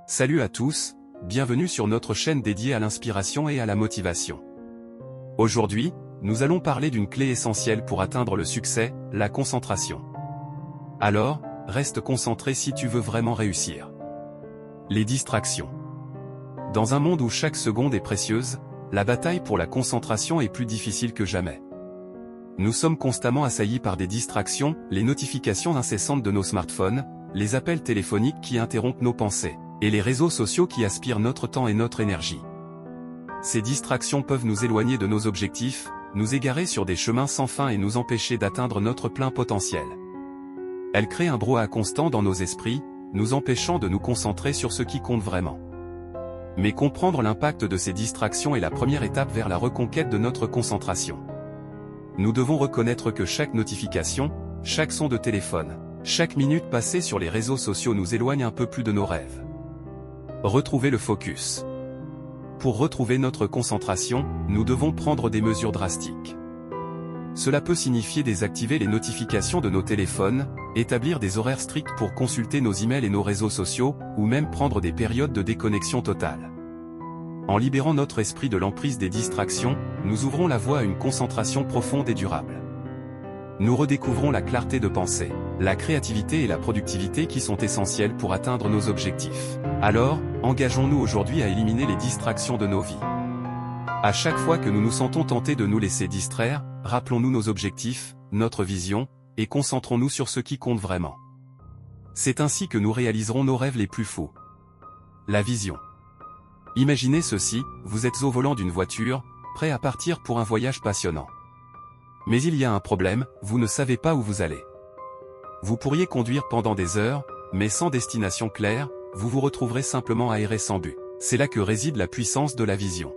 Salut à tous, bienvenue sur notre chaîne dédiée à l'inspiration et à la motivation. Aujourd'hui, nous allons parler d'une clé essentielle pour atteindre le succès, la concentration. Alors, reste concentré si tu veux vraiment réussir. Les distractions. Dans un monde où chaque seconde est précieuse, la bataille pour la concentration est plus difficile que jamais. Nous sommes constamment assaillis par des distractions, les notifications incessantes de nos smartphones, les appels téléphoniques qui interrompent nos pensées, et les réseaux sociaux qui aspirent notre temps et notre énergie. Ces distractions peuvent nous éloigner de nos objectifs, nous égarer sur des chemins sans fin et nous empêcher d'atteindre notre plein potentiel. Elles créent un brouhaha constant dans nos esprits, nous empêchant de nous concentrer sur ce qui compte vraiment. Mais comprendre l'impact de ces distractions est la première étape vers la reconquête de notre concentration. Nous devons reconnaître que chaque notification, chaque son de téléphone, chaque minute passée sur les réseaux sociaux nous éloigne un peu plus de nos rêves. Retrouver le focus. Pour retrouver notre concentration, nous devons prendre des mesures drastiques. Cela peut signifier désactiver les notifications de nos téléphones, établir des horaires stricts pour consulter nos emails et nos réseaux sociaux, ou même prendre des périodes de déconnexion totale. En libérant notre esprit de l'emprise des distractions, nous ouvrons la voie à une concentration profonde et durable. Nous redécouvrons la clarté de pensée, la créativité et la productivité qui sont essentielles pour atteindre nos objectifs. Alors, engageons-nous aujourd'hui à éliminer les distractions de nos vies. À chaque fois que nous nous sentons tentés de nous laisser distraire, rappelons-nous nos objectifs, notre vision, et concentrons-nous sur ce qui compte vraiment. C'est ainsi que nous réaliserons nos rêves les plus fous. La vision. Imaginez ceci, vous êtes au volant d'une voiture, prêt à partir pour un voyage passionnant. Mais il y a un problème, vous ne savez pas où vous allez. Vous pourriez conduire pendant des heures, mais sans destination claire, vous vous retrouverez simplement aéré sans but. C'est là que réside la puissance de la vision.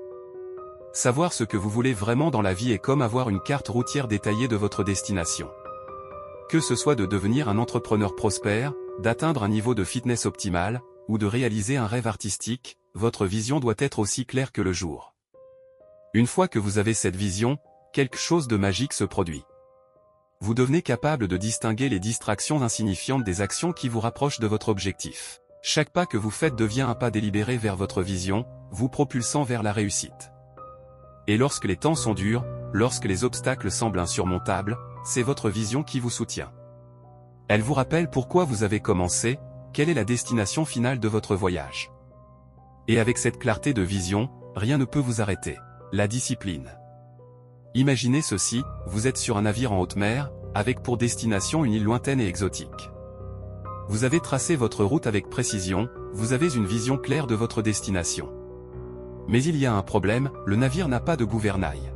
Savoir ce que vous voulez vraiment dans la vie est comme avoir une carte routière détaillée de votre destination. Que ce soit de devenir un entrepreneur prospère, d'atteindre un niveau de fitness optimal, ou de réaliser un rêve artistique, votre vision doit être aussi claire que le jour. Une fois que vous avez cette vision, quelque chose de magique se produit. Vous devenez capable de distinguer les distractions insignifiantes des actions qui vous rapprochent de votre objectif. Chaque pas que vous faites devient un pas délibéré vers votre vision, vous propulsant vers la réussite. Et lorsque les temps sont durs, lorsque les obstacles semblent insurmontables, c'est votre vision qui vous soutient. Elle vous rappelle pourquoi vous avez commencé, quelle est la destination finale de votre voyage. Et avec cette clarté de vision, rien ne peut vous arrêter. La discipline. Imaginez ceci, vous êtes sur un navire en haute mer, avec pour destination une île lointaine et exotique. Vous avez tracé votre route avec précision, vous avez une vision claire de votre destination. Mais il y a un problème, le navire n'a pas de gouvernail.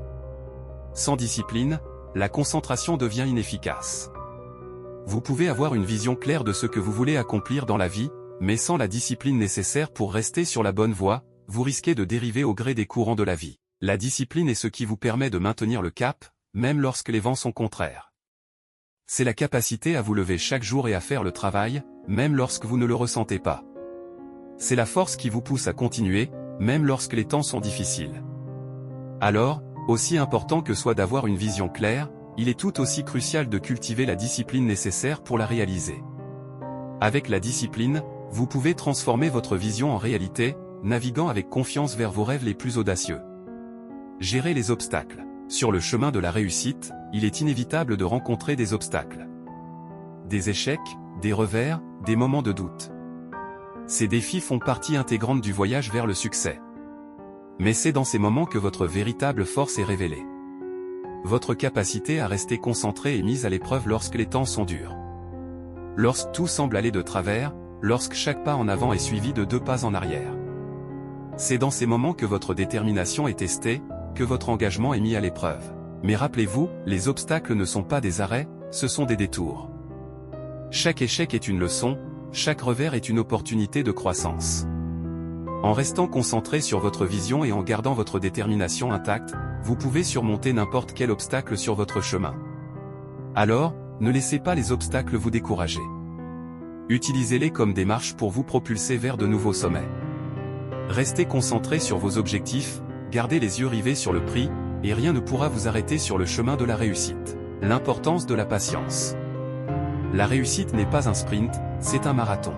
Sans discipline, la concentration devient inefficace. Vous pouvez avoir une vision claire de ce que vous voulez accomplir dans la vie, mais sans la discipline nécessaire pour rester sur la bonne voie, vous risquez de dériver au gré des courants de la vie. La discipline est ce qui vous permet de maintenir le cap, même lorsque les vents sont contraires. C'est la capacité à vous lever chaque jour et à faire le travail, même lorsque vous ne le ressentez pas. C'est la force qui vous pousse à continuer, même lorsque les temps sont difficiles. Alors, aussi important que soit d'avoir une vision claire, il est tout aussi crucial de cultiver la discipline nécessaire pour la réaliser. Avec la discipline, vous pouvez transformer votre vision en réalité, naviguant avec confiance vers vos rêves les plus audacieux. Gérer les obstacles. Sur le chemin de la réussite, il est inévitable de rencontrer des obstacles. Des échecs, des revers, des moments de doute. Ces défis font partie intégrante du voyage vers le succès. Mais c'est dans ces moments que votre véritable force est révélée. Votre capacité à rester concentré est mise à l'épreuve lorsque les temps sont durs. Lorsque tout semble aller de travers, lorsque chaque pas en avant est suivi de 2 pas en arrière. C'est dans ces moments que votre détermination est testée, que votre engagement est mis à l'épreuve. Mais rappelez-vous, les obstacles ne sont pas des arrêts, ce sont des détours. Chaque échec est une leçon, chaque revers est une opportunité de croissance. En restant concentré sur votre vision et en gardant votre détermination intacte, vous pouvez surmonter n'importe quel obstacle sur votre chemin. Alors, ne laissez pas les obstacles vous décourager. Utilisez-les comme des marches pour vous propulser vers de nouveaux sommets. Restez concentré sur vos objectifs, gardez les yeux rivés sur le prix, et rien ne pourra vous arrêter sur le chemin de la réussite. L'importance de la patience. La réussite n'est pas un sprint, c'est un marathon.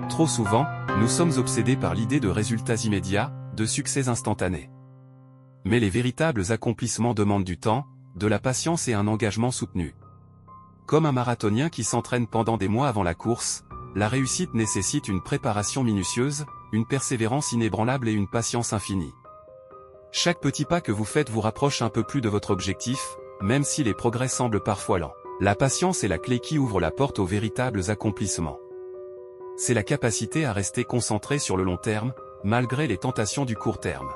Trop souvent, Nous sommes obsédés par l'idée de résultats immédiats, de succès instantanés. Mais les véritables accomplissements demandent du temps, de la patience et un engagement soutenu. Comme un marathonien qui s'entraîne pendant des mois avant la course, la réussite nécessite une préparation minutieuse, une persévérance inébranlable et une patience infinie. Chaque petit pas que vous faites vous rapproche un peu plus de votre objectif, même si les progrès semblent parfois lents. La patience est la clé qui ouvre la porte aux véritables accomplissements. C'est la capacité à rester concentré sur le long terme, malgré les tentations du court terme.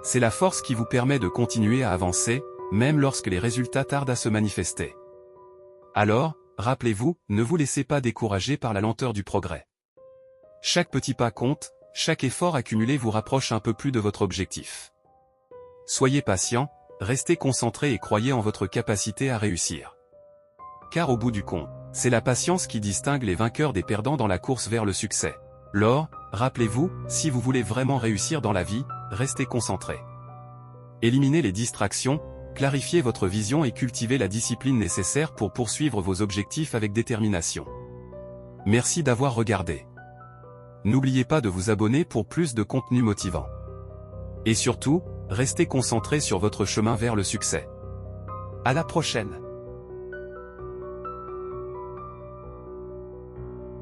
C'est la force qui vous permet de continuer à avancer, même lorsque les résultats tardent à se manifester. Alors, rappelez-vous, ne vous laissez pas décourager par la lenteur du progrès. Chaque petit pas compte, chaque effort accumulé vous rapproche un peu plus de votre objectif. Soyez patient, restez concentré et croyez en votre capacité à réussir. Car au bout du compte, c'est la patience qui distingue les vainqueurs des perdants dans la course vers le succès. Lors, rappelez-vous, si vous voulez vraiment réussir dans la vie, restez concentré. Éliminez les distractions, clarifiez votre vision et cultivez la discipline nécessaire pour poursuivre vos objectifs avec détermination. Merci d'avoir regardé. N'oubliez pas de vous abonner pour plus de contenu motivant. Et surtout, restez concentré sur votre chemin vers le succès. À la prochaine!